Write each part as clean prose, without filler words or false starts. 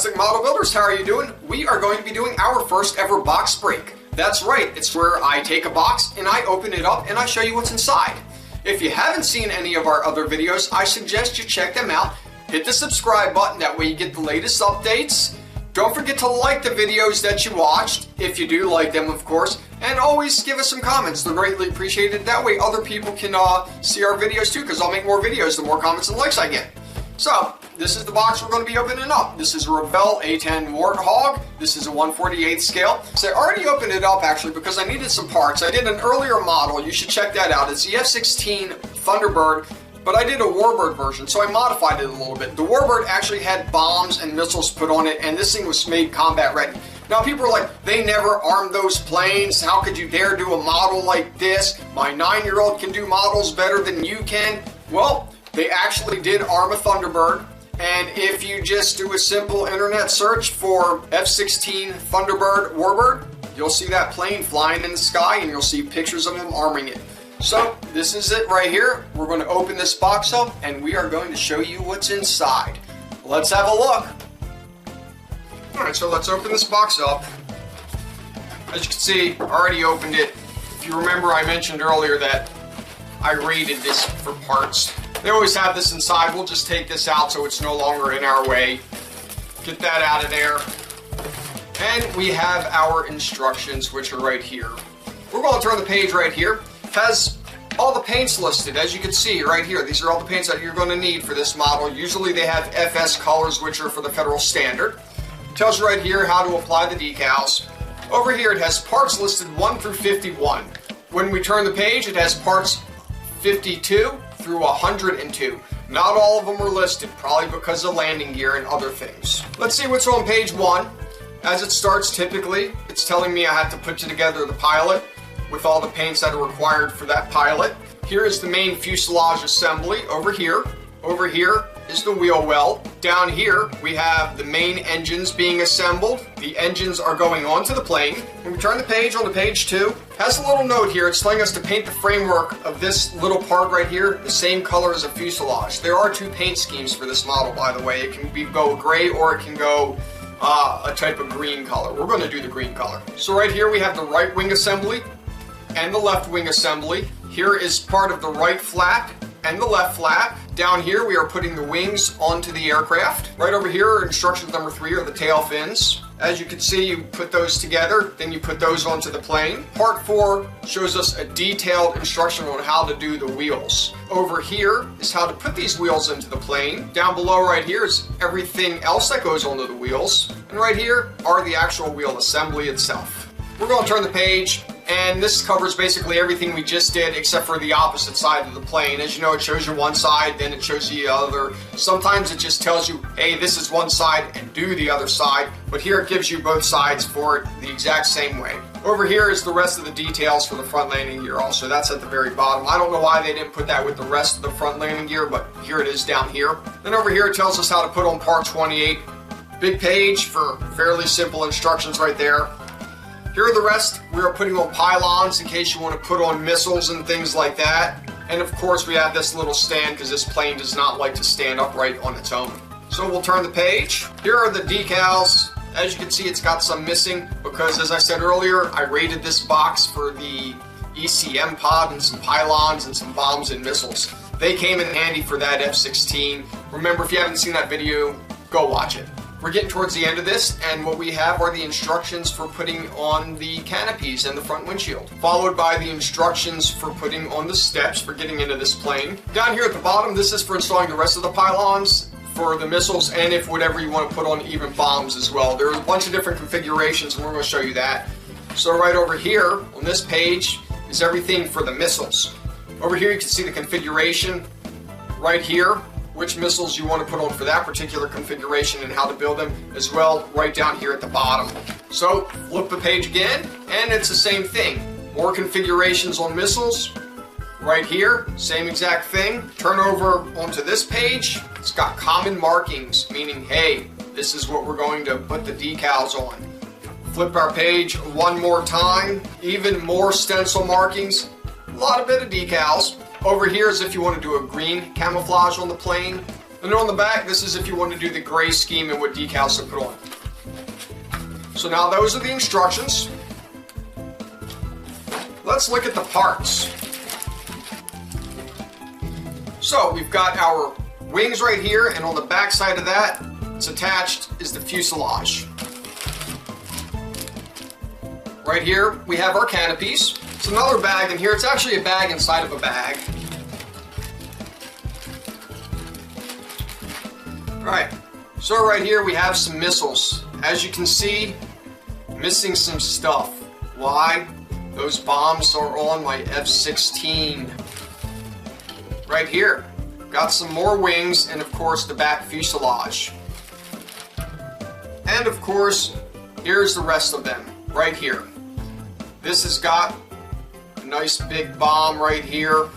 Fantastic Model Builders, how are you doing? We are going to be doing our first ever box break. That's right, it's where I take a box and I open it up and I show you what's inside. If you haven't seen any of our other videos, I suggest you check them out. Hit the subscribe button, that way you get the latest updates. Don't forget to like the videos that you watched, if you do like them of course, and always give us some comments, they're greatly appreciated. That way other people can see our videos too, because I'll make more videos the more comments and likes I get. So, this is the box we're going to be opening up. This is a Revell A-10 Warthog. This is a 1/48 scale. So I already opened it up actually because I needed some parts. I did an earlier model, you should check that out. It's the F-16 Thunderbird, but I did a Warbird version, so I modified it a little bit. The Warbird actually had bombs and missiles put on it, and this thing was made combat ready. Now people are like, they never armed those planes. How could you dare do a model like this? My 9-year-old can do models better than you can. Well, they actually did arm a Thunderbird, and if you just do a simple internet search for F-16 Thunderbird Warbird, you'll see that plane flying in the sky and you'll see pictures of them arming it. So this is it right here. We're going to open this box up and we are going to show you what's inside. Let's have a look. Alright, so let's open this box up. As you can see, I already opened it. If you remember, I mentioned earlier that I rated this for parts. They always have this inside. We'll just take this out so it's no longer in our way. Get that out of there. And we have our instructions, which are right here. We're going to turn the page right here. It has all the paints listed, as you can see right here. These are all the paints that you're going to need for this model. Usually they have FS colors, which are for the federal standard. It tells you right here how to apply the decals. Over here it has parts listed 1 through 51. When we turn the page, it has parts 52 through 102. Not all of them are listed, probably because of landing gear and other things. Let's see what's on page 1. As it starts, typically, it's telling me I have to put together the pilot with all the paints that are required for that pilot. Here is the main fuselage assembly over here. Over here is the wheel well. Down here we have the main engines being assembled. The engines are going onto the plane. When we turn the page on to page 2, it has a little note here. It's telling us to paint the framework of this little part right here the same color as a fuselage. There are 2 paint schemes for this model, by the way. It can go gray or it can go a type of green color. We're going to do the green color. So right here we have the right wing assembly and the left wing assembly. Here is part of the right flap and the left flap. Down here we are putting the wings onto the aircraft. Right over here, instructions number 3 are the tail fins. As you can see, you put those together, then you put those onto the plane. Part 4 shows us a detailed instruction on how to do the wheels. Over here is how to put these wheels into the plane. Down below right here is everything else that goes onto the wheels. And right here are the actual wheel assembly itself. We're going to turn the page, and this covers basically everything we just did except for the opposite side of the plane. As you know, it shows you one side, then it shows you the other. Sometimes it just tells you, hey, this is one side and do the other side, but here it gives you both sides for it the exact same way. Over here is the rest of the details for the front landing gear also. That's at the very bottom. I don't know why they didn't put that with the rest of the front landing gear, but here it is down here. Then over here it tells us how to put on part 28. Big page for fairly simple instructions right there. Here are the rest. We are putting on pylons in case you want to put on missiles and things like that. And of course we have this little stand because this plane does not like to stand upright on its own. So we'll turn the page. Here are the decals. As you can see, it's got some missing because, as I said earlier, I rated this box for the ECM pod and some pylons and some bombs and missiles. They came in handy for that F-16. Remember, if you haven't seen that video, go watch it. We're getting towards the end of this, and what we have are the instructions for putting on the canopies and the front windshield, followed by the instructions for putting on the steps for getting into this plane. Down here at the bottom, this is for installing the rest of the pylons, for the missiles, and if whatever you want to put on even bombs as well. There's a bunch of different configurations, and we're going to show you that. So right over here on this page is everything for the missiles. Over here you can see the configuration. Right here, which missiles you want to put on for that particular configuration and how to build them as well, right down here at the bottom. So flip the page again and it's the same thing. More configurations on missiles. Right here, same exact thing. Turn over onto this page. It's got common markings, meaning, hey, this is what we're going to put the decals on. Flip our page one more time. Even more stencil markings. A bit of decals. Over here is if you want to do a green camouflage on the plane. And on the back, this is if you want to do the gray scheme and what decals to put on. So now those are the instructions. Let's look at the parts. So we've got our wings right here, and on the back side of that, it's attached is the fuselage. Right here, we have our canopies. It's another bag in here. It's actually a bag inside of a bag. Alright, so right here we have some missiles. As you can see, missing some stuff. Why? Those bombs are on my F-16. Right here, got some more wings, and of course the back fuselage. And of course, here's the rest of them, right here. This has got a nice big bomb right here,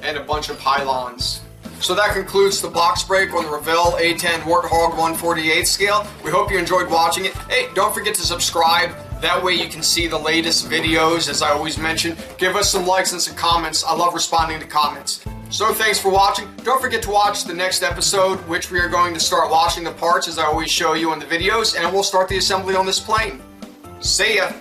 and a bunch of pylons. So that concludes the box break on the Revell A-10 Warthog 1/48 scale. We hope you enjoyed watching it. Hey, don't forget to subscribe. That way you can see the latest videos, as I always mention. Give us some likes and some comments. I love responding to comments. So thanks for watching. Don't forget to watch the next episode, which we are going to start washing the parts, as I always show you in the videos, and we'll start the assembly on this plane. See ya!